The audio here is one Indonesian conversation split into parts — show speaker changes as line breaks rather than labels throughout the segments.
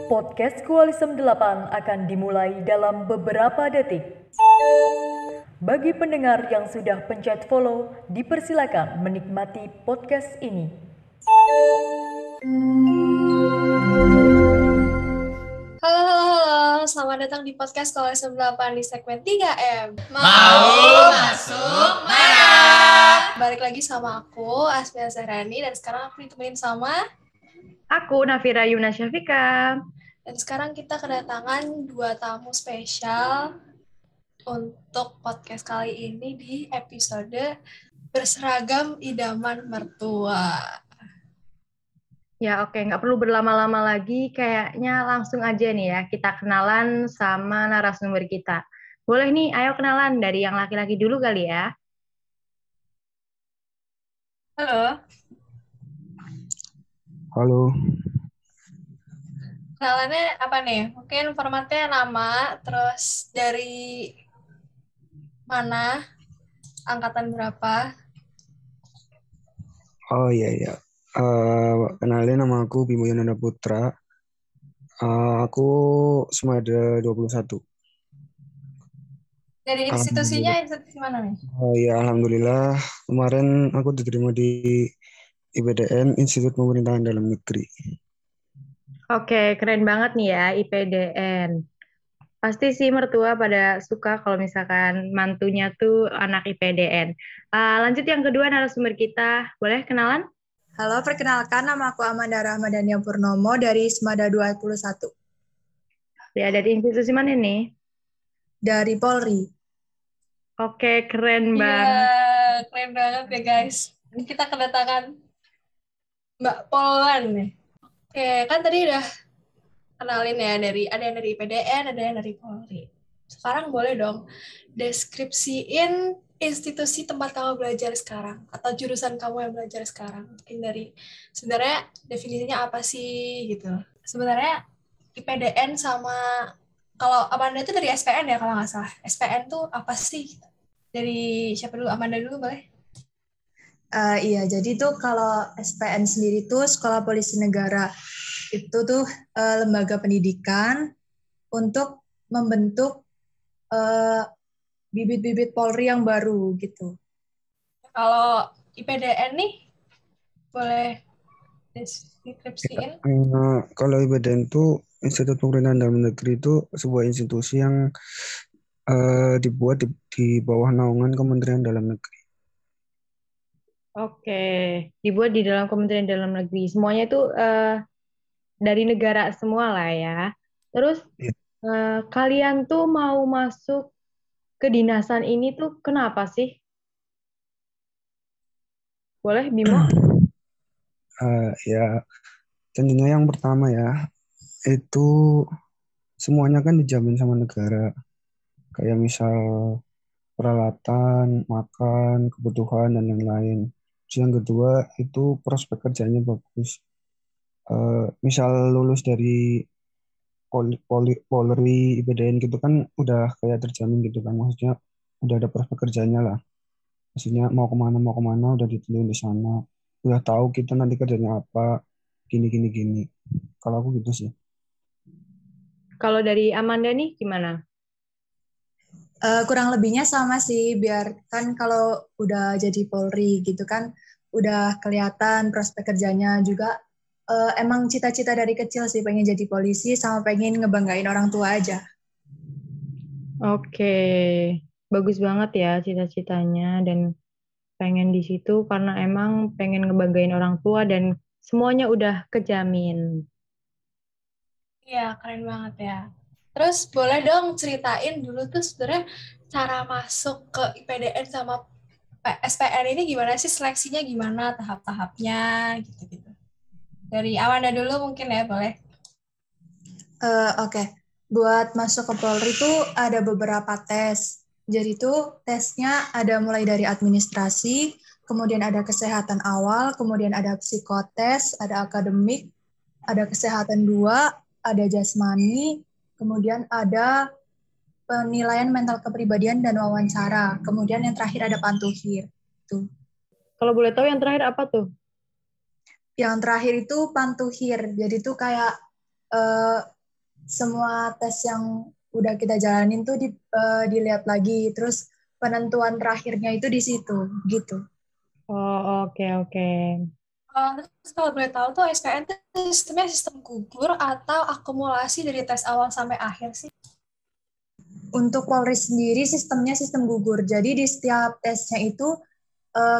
Podcast Koalisem 8 akan dimulai dalam beberapa detik. Bagi pendengar yang sudah pencet follow, dipersilakan menikmati podcast ini.
Halo, selamat datang di podcast Koalisem 8 di segmen 3M.
Mau masuk mana?
Balik lagi sama aku, Asmia Zahrani, dan sekarang aku ditemenin sama...
Aku, Nafira Yuna Syafika.
Dan sekarang kita kedatangan 2 tamu spesial untuk podcast kali ini di episode Berseragam Idaman Mertua.
Ya oke, nggak perlu berlama-lama lagi, kayaknya langsung aja nih ya, kita kenalan sama narasumber kita. Boleh nih, ayo kenalan dari yang laki-laki dulu kali ya.
Halo.
Halo.
Kenalannya apa nih? Mungkin formatnya nama, terus dari mana, angkatan berapa?
Oh iya. Kenalin, nama aku Bimo Yonanda Putra. Aku semada 21.
Dari institusinya, institusi mana nih?
Oh iya, alhamdulillah. Kemarin aku diterima di IPDN, Institut Pemerintahan Dalam Negeri.
Oke, keren banget nih ya, IPDN. Pasti sih mertua pada suka kalau misalkan mantunya tuh anak IPDN. Lanjut yang kedua narasumber kita, boleh kenalan?
Halo, perkenalkan nama aku Amanda Rahmadania Purnomo dari Semada 21.
Ya, dari institusi mana nih?
Dari Polri.
Oke, keren
Iya,
banget.
keren banget ya guys. Ini kita kedatangan Mbak Polwan nih. Oke, kan tadi udah kenalin ya, ada yang dari IPDN, ada yang dari Polri. Sekarang boleh dong deskripsiin institusi tempat kamu belajar sekarang atau jurusan kamu yang belajar sekarang. Mungkin dari sebenarnya definisinya apa sih gitu. Sebenarnya IPDN sama, kalau Amanda itu dari SPN ya kalau nggak salah. SPN tuh apa sih? Dari siapa dulu? Amanda dulu boleh?
Iya, jadi tuh kalau SPN sendiri tuh Sekolah Polisi Negara. Itu tuh lembaga pendidikan untuk membentuk bibit-bibit Polri yang baru gitu.
Kalau IPDN nih, boleh deskripsiin?
Kalau IPDN itu Institut Pemerintahan Dalam Negeri itu sebuah institusi yang dibuat di bawah naungan Kementerian Dalam Negeri.
Oke, dibuat di dalam Kementerian Dalam Negeri. Semuanya itu dari negara semua lah ya. Terus
Ya.
kalian tuh mau masuk kedinasan ini tuh kenapa sih? Boleh, Bimo?
Ya, tentunya yang pertama ya, itu semuanya kan dijamin sama negara. Kayak misal peralatan, makan, kebutuhan, dan lain-lain. Terus yang kedua, itu prospek kerjanya bagus. Misal lulus dari Polri, IPDN gitu kan udah kayak terjamin gitu kan. Maksudnya udah ada prospek kerjanya lah. Maksudnya mau kemana udah ditentuin di sana. Udah tahu kita nanti kerjanya apa, gini. Kalau aku gitu sih.
Kalau dari Amanda nih gimana?
Kurang lebihnya sama sih, biar kan kalau udah jadi Polri gitu kan, udah kelihatan prospek kerjanya juga. Emang cita-cita dari kecil sih pengen jadi polisi sama pengen ngebanggain orang tua aja.
Oke, bagus banget ya cita-citanya dan pengen di situ karena emang pengen ngebanggain orang tua dan semuanya udah kejamin.
Iya, keren banget ya. Terus boleh dong ceritain dulu tuh sebenarnya cara masuk ke IPDN sama SPN ini gimana sih, seleksinya gimana, tahap-tahapnya gitu-gitu. Dari Amanda dulu mungkin ya, boleh.
Oke. Buat masuk ke Polri tuh ada beberapa tes. Jadi tuh tesnya ada mulai dari administrasi, kemudian ada kesehatan awal, kemudian ada psikotes, ada akademik, ada kesehatan 2, ada jasmani, kemudian ada penilaian mental kepribadian dan wawancara. Kemudian yang terakhir ada pantuhir. Tuh.
Kalau boleh tahu yang terakhir apa tuh?
Yang terakhir itu pantuhir. Jadi tuh kayak eh, semua tes yang udah kita jalanin tuh dilihat lagi. Terus penentuan terakhirnya itu di situ, gitu.
Oh, oke, oke.
Terus kalau boleh tahu tuh SPN tuh sistemnya sistem gugur atau akumulasi dari tes awal sampai akhir sih?
Untuk Polri sendiri sistemnya sistem gugur. Jadi di setiap tesnya itu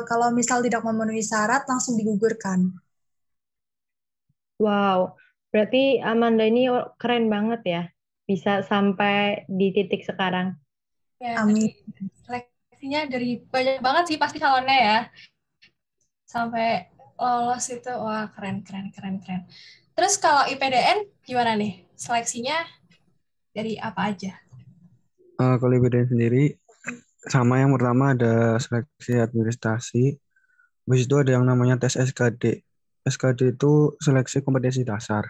kalau misal tidak memenuhi syarat langsung digugurkan.
Wow, berarti Amanda ini keren banget ya, bisa sampai di titik sekarang.
Ya,
Amin.
seleksinya dari banyak banget sih pasti calonnya ya. Sampai lolos itu, wah keren. Terus kalau IPDN gimana nih? Seleksinya dari apa aja?
Kalau IPDN sendiri, sama yang pertama ada seleksi administrasi, habis itu ada yang namanya tes SKD. SKD itu seleksi kompetensi dasar.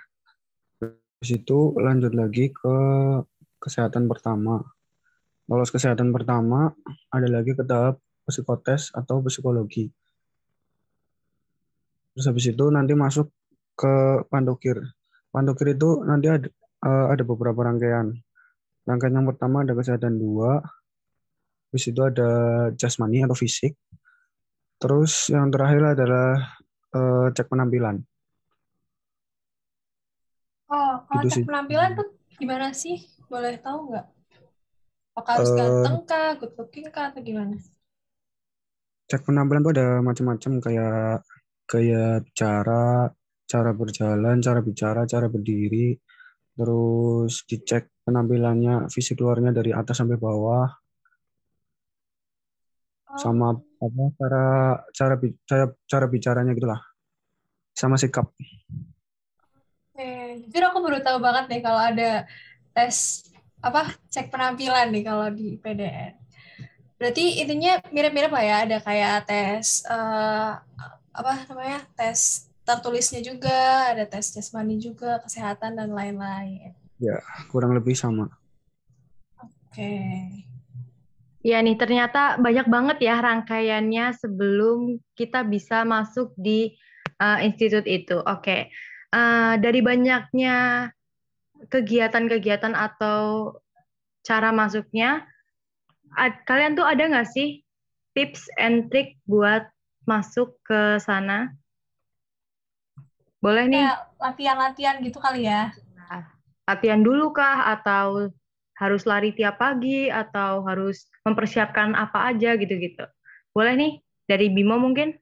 Habis itu lanjut lagi ke kesehatan pertama. Lolos kesehatan pertama, ada lagi ke tahap psikotes atau psikologi. Terus habis itu nanti masuk ke pandokir. Pandokir itu nanti ada beberapa rangkaian. Rangkaian yang pertama ada kesehatan 2, habis itu ada jasmani atau fisik. Terus yang terakhir adalah cek penampilan.
Oh, kalau
Gitu
cek
sih.
penampilan tuh gimana sih? Boleh tahu nggak? Apakah harus
Eh,
ganteng kah, good looking kah, atau gimana?
Cek penampilan tuh ada macam-macam kayak gaya bicara, cara berjalan, cara bicara, cara berdiri, terus dicek penampilannya, fisik luarnya dari atas sampai bawah, sama
Oh,
apa cara bicaranya gitulah, sama sikap.
oke. Jujur aku baru tahu banget nih kalau ada tes cek penampilan nih kalau di PDN. Berarti intinya mirip-mirip lah ya, ada kayak tes tes tertulisnya juga, ada tes jasmani juga, kesehatan dan lain-lain.
Ya, kurang lebih sama.
Oke.
Ya nih, ternyata banyak banget ya rangkaiannya sebelum kita bisa masuk di institut itu. Oke. Dari banyaknya kegiatan-kegiatan atau cara masuknya, kalian tuh ada nggak sih tips and trick buat masuk ke sana? Boleh nih,
Kayak latihan-latihan gitu kali ya.
latihan dulu kah? Atau harus lari tiap pagi? Atau harus mempersiapkan apa aja gitu-gitu? Boleh nih, dari Bimo mungkin?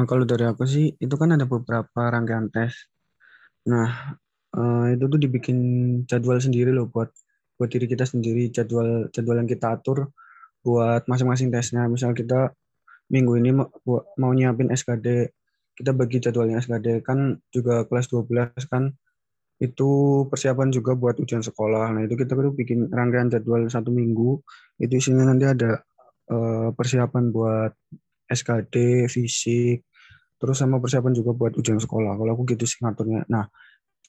Kalau dari aku sih, itu kan ada beberapa rangkaian tes. Nah, itu tuh dibikin jadwal sendiri loh buat diri kita sendiri, jadwal jadwal yang kita atur buat masing-masing tesnya. Misal kita minggu ini mau nyiapin SKD, kita bagi jadwalnya SKD kan juga kelas 12 kan itu persiapan juga buat ujian sekolah. Nah, itu kita perlu bikin rangkaian jadwal 1 minggu. Itu isinya nanti ada persiapan buat SKD, fisik, terus sama persiapan juga buat ujian sekolah. Kalau aku gitu sih ngaturnya. Nah,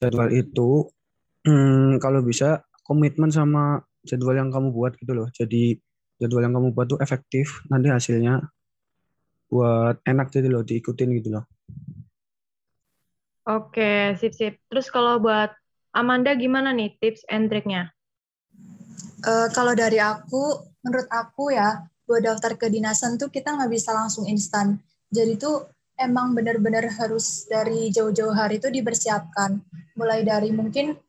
jadwal itu kalau bisa komitmen sama jadwal yang kamu buat gitu loh. Jadi jadwal yang kamu buat tuh efektif, nanti hasilnya buat enak jadi loh diikutin gitu loh.
Oke, sip-sip. Terus kalau buat Amanda gimana nih tips and triknya?
Kalau dari aku, menurut aku ya, buat daftar kedinasan tuh kita nggak bisa langsung instan. Jadi tuh emang benar-benar harus dari jauh-jauh hari itu dipersiapkan. Mulai dari mungkin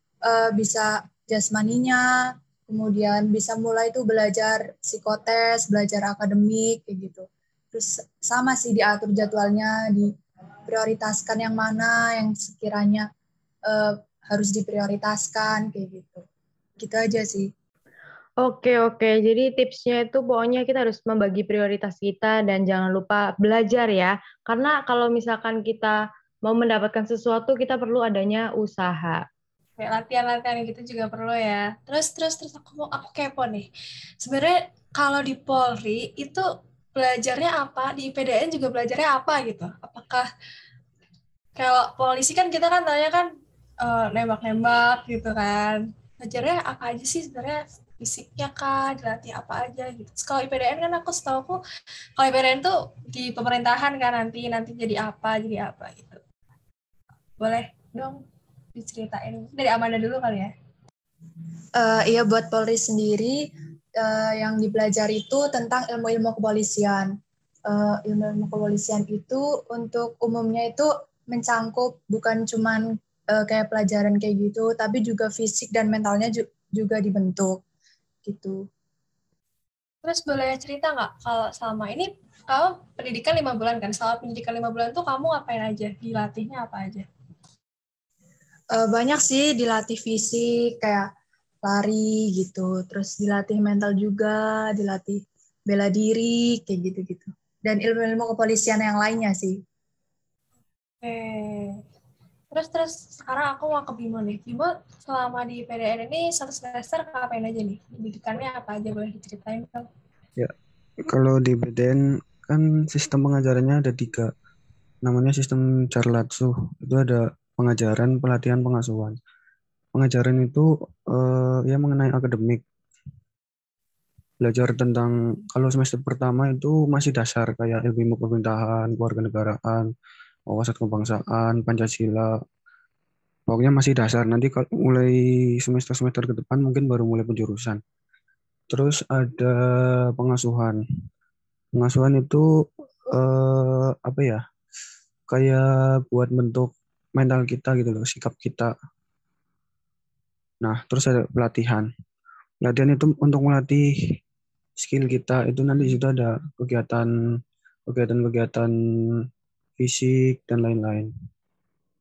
bisa jasmaninya, kemudian bisa mulai tuh belajar psikotes, belajar akademik, kayak gitu. Terus sama sih diatur jadwalnya, diprioritaskan yang mana, yang sekiranya harus diprioritaskan, kayak gitu. Gitu aja sih.
Oke, oke. Jadi tipsnya itu pokoknya kita harus membagi prioritas kita dan jangan lupa belajar ya. Karena kalau misalkan kita mau mendapatkan sesuatu, kita perlu adanya usaha.
Kayak latihan-latihan gitu juga perlu ya. Terus aku kepo nih. Sebenarnya kalau di Polri itu belajarnya apa? Di IPDN juga belajarnya apa gitu? Apakah kalau polisi kan kita kan tanya kan nembak-nembak gitu kan. Belajarnya apa aja sih sebenarnya fisiknya kah, dilatih apa aja gitu. Terus kalau IPDN kan aku setahu kalau IPDN tuh di pemerintahan kan nanti jadi apa gitu. Boleh dong diceritain dari Amanda dulu kali ya.
Iya, buat Polri sendiri yang dipelajari itu tentang ilmu-ilmu kepolisian. Ilmu-ilmu kepolisian itu untuk umumnya itu mencangkup bukan cuman kayak pelajaran kayak gitu, tapi juga fisik dan mentalnya juga dibentuk gitu.
Terus boleh cerita nggak kalau selama ini kamu pendidikan 5 bulan kan? Selama pendidikan 5 bulan tuh kamu ngapain aja? Dilatihnya apa aja?
Banyak sih dilatih fisik kayak lari gitu, terus dilatih mental juga, dilatih bela diri kayak gitu-gitu. Dan ilmu-ilmu kepolisian yang lainnya sih.
Terus sekarang aku mau ke Bimo nih. Bimo selama di PDN ini satu semester ngapain aja nih? Pendidikannya apa aja boleh diceritain kan?
Ya, kalau di BDN kan sistem pengajarannya ada 3. Namanya sistem Carlatsu. Itu ada pengajaran, pelatihan, pengasuhan. Pengajaran itu ya mengenai akademik. Belajar tentang, kalau semester pertama itu masih dasar kayak ilmu pemerintahan, kewarganegaraan, wawasan kebangsaan, Pancasila. Pokoknya masih dasar. Nanti kalau mulai semester-semester ke depan mungkin baru mulai penjurusan. Terus ada pengasuhan. Pengasuhan itu apa ya? Kayak buat bentuk mental kita gitu loh, sikap kita. Nah, terus ada pelatihan. Pelatihan itu untuk melatih skill kita. Itu nanti di situ ada kegiatan-kegiatan fisik dan lain-lain.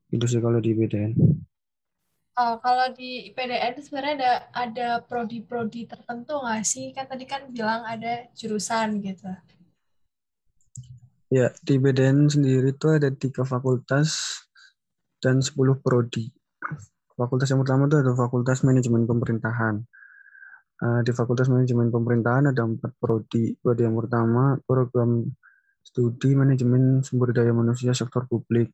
Itu sih kalau di BDN.
Kalau di IPDN itu sebenarnya ada prodi-prodi tertentu nggak sih? Kan tadi kan bilang ada jurusan gitu.
Ya, di BDN sendiri itu ada 3 fakultas dan 10 prodi. Fakultas yang pertama itu ada Fakultas Manajemen Pemerintahan. Di Fakultas Manajemen Pemerintahan ada 4 prodi. Prodi yang pertama, program studi manajemen sumber daya manusia sektor publik.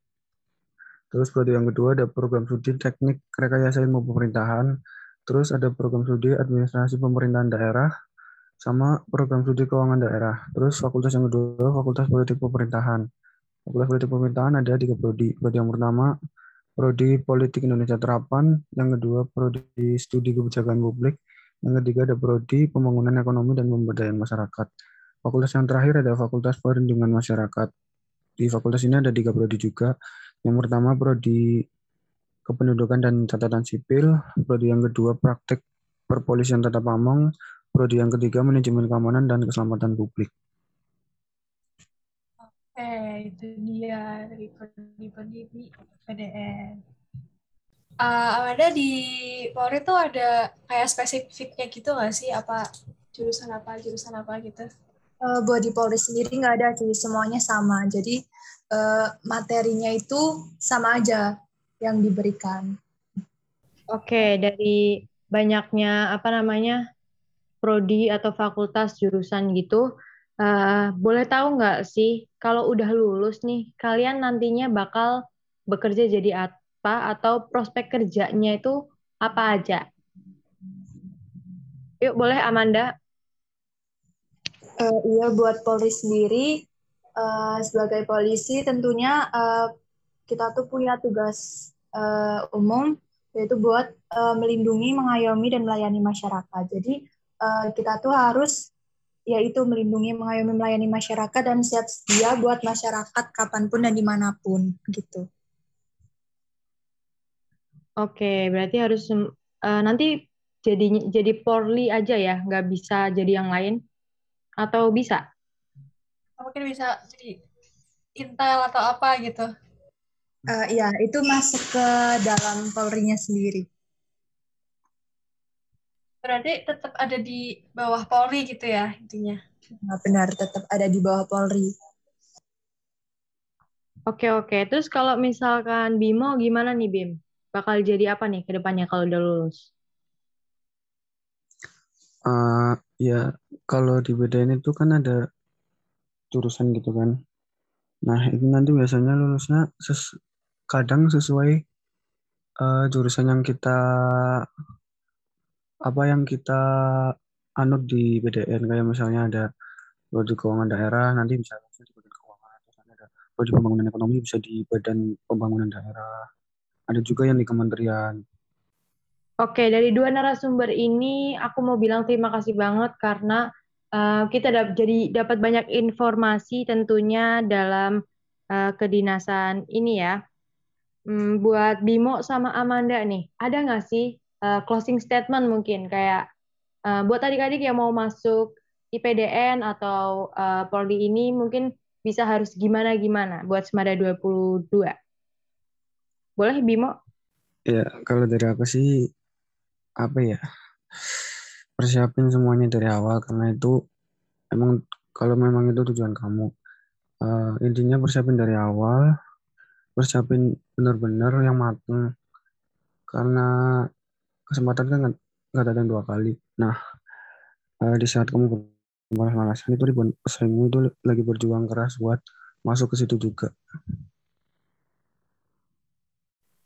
Terus prodi yang kedua ada program studi teknik rekayasa ilmu pemerintahan. Terus ada program studi administrasi pemerintahan daerah sama program studi keuangan daerah. Terus fakultas yang kedua, Fakultas Politik Pemerintahan. Fakultas Politik Pemerintahan ada 3 prodi. Prodi yang pertama, Prodi Politik Indonesia Terapan. Yang kedua, Prodi Studi Kebijakan Publik. Yang ketiga ada Prodi Pembangunan Ekonomi dan Pemberdayaan Masyarakat. Fakultas yang terakhir ada Fakultas Perlindungan Masyarakat. Di fakultas ini ada 3 prodi juga. Yang pertama Prodi Kependudukan dan Catatan Sipil, prodi yang kedua Praktek Perpolisian Tata Pamong, prodi yang ketiga Manajemen Keamanan dan Keselamatan Publik.
Itu dia dari prodi-prodi di PDN. Ada di Polri tuh ada kayak spesifiknya gitu nggak sih? Apa jurusan apa gitu?
Buat di Polri sendiri nggak ada sih, semuanya sama. Jadi materinya itu sama aja yang diberikan.
Oke, dari banyaknya prodi atau fakultas jurusan gitu, boleh tahu nggak sih kalau udah lulus nih, kalian nantinya bakal bekerja jadi apa atau prospek kerjanya itu apa aja? Yuk, boleh Amanda?
Iya, buat Polri sendiri, sebagai polisi tentunya kita tuh punya tugas umum, yaitu buat melindungi, mengayomi, dan melayani masyarakat. Jadi kita tuh harus yaitu melindungi, mengayomi, melayani masyarakat, dan siap sedia buat masyarakat kapanpun dan dimanapun gitu.
Oke, berarti harus nanti jadi Polri aja ya, nggak bisa jadi yang lain? Atau bisa?
Mungkin bisa jadi intel atau apa gitu.
Ya, itu masuk ke dalam Polri-nya sendiri.
Berarti tetap ada di bawah Polri gitu ya intinya.
Nah, benar, tetap ada di bawah Polri.
Oke. Terus kalau misalkan Bimo gimana nih Bim? Bakal jadi apa nih ke depannya kalau udah lulus?
Ya, kalau di BDN itu kan ada jurusan gitu kan. Nah, itu nanti biasanya lulusnya kadang sesuai jurusan yang kita apa yang kita anut di BDN, kayak misalnya ada prodi keuangan daerah, nanti bisa di badan keuangan, terus ada prodi pembangunan ekonomi bisa di badan pembangunan daerah, ada juga yang di kementerian.
Oke, dari dua narasumber ini aku mau bilang terima kasih banget karena kita jadi dapat banyak informasi tentunya dalam kedinasan ini ya. Buat Bimo sama Amanda nih, ada nggak sih closing statement mungkin kayak buat adik-adik yang mau masuk IPDN atau Prodi ini mungkin bisa harus gimana-gimana buat Semada 22. Boleh Bimo?
Ya, kalau dari aku sih apa ya, persiapin semuanya dari awal, karena itu emang kalau memang itu tujuan kamu, intinya persiapin dari awal, persiapin benar-benar yang matang, karena kesempatan kan nggak datang dua kali. Nah, di saat kamu pemanasan itu pesaingmu itu lagi berjuang keras buat masuk ke situ juga.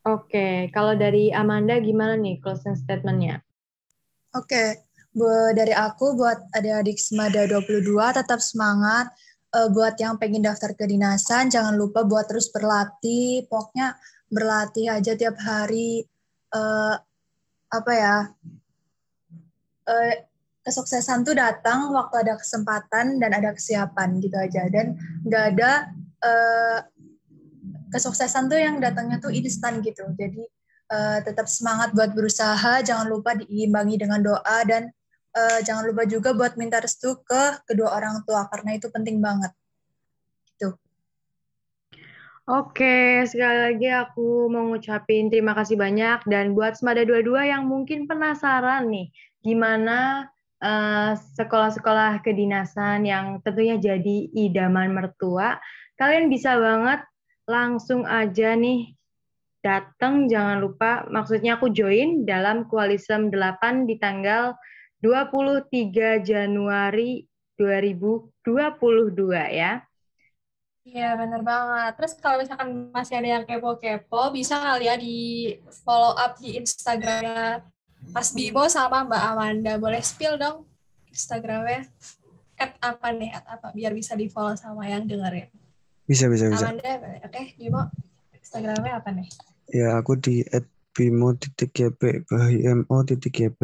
Oke, kalau dari Amanda gimana nih closing statement-nya?
Oke, dari aku buat adik-adik Semada 22 tetap semangat. Buat yang pengen daftar kedinasan, jangan lupa buat terus berlatih. Pokoknya berlatih aja tiap hari. Eh, apa ya? Kesuksesan tuh datang waktu ada kesempatan dan ada kesiapan gitu aja. Dan nggak ada kesuksesan tuh yang datangnya tuh instan gitu. Jadi tetap semangat buat berusaha, jangan lupa diimbangi dengan doa, dan jangan lupa juga buat minta restu ke kedua orang tua karena itu penting banget. Gitu.
Oke, sekali lagi aku mau ngucapin terima kasih banyak dan buat Semada 22 yang mungkin penasaran nih gimana sekolah-sekolah kedinasan yang tentunya jadi idaman mertua, kalian bisa banget langsung aja nih datang, jangan lupa maksudnya aku join dalam Koalisem 8 di tanggal 23 Januari 2022 ya.
Iya, bener banget. Terus kalau misalkan masih ada yang kepo-kepo, bisa kali ya di follow up di Instagramnya Mas Bimo sama Mbak Amanda. Boleh spill dong Instagramnya? @apa nih? @apa? Biar bisa di follow sama yang dengerin.
Bisa.
Amanda, oke, Bimo. Instagramnya apa nih?
Ya, aku di @bimo.gp, bimo.gp.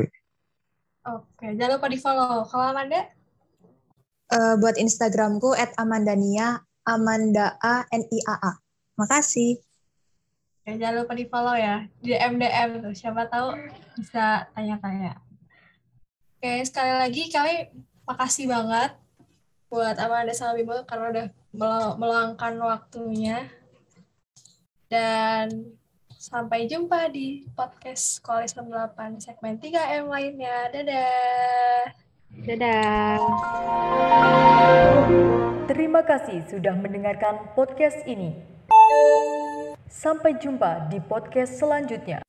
Oke, jangan lupa di follow. Kalau Amanda?
Buat Instagramku @amandania, Amanda ANIAA. Makasih.
Oke, jangan lupa di follow ya. Di DM tuh, siapa tahu bisa tanya-tanya. Oke, sekali lagi kami makasih banget buat Amanda sama Bimo karena udah meluangkan waktunya. Dan sampai jumpa di podcast Koalisem 8 segmen 3M lainnya. Dadah!
Dadah!
Terima kasih sudah mendengarkan podcast ini. Sampai jumpa di podcast selanjutnya.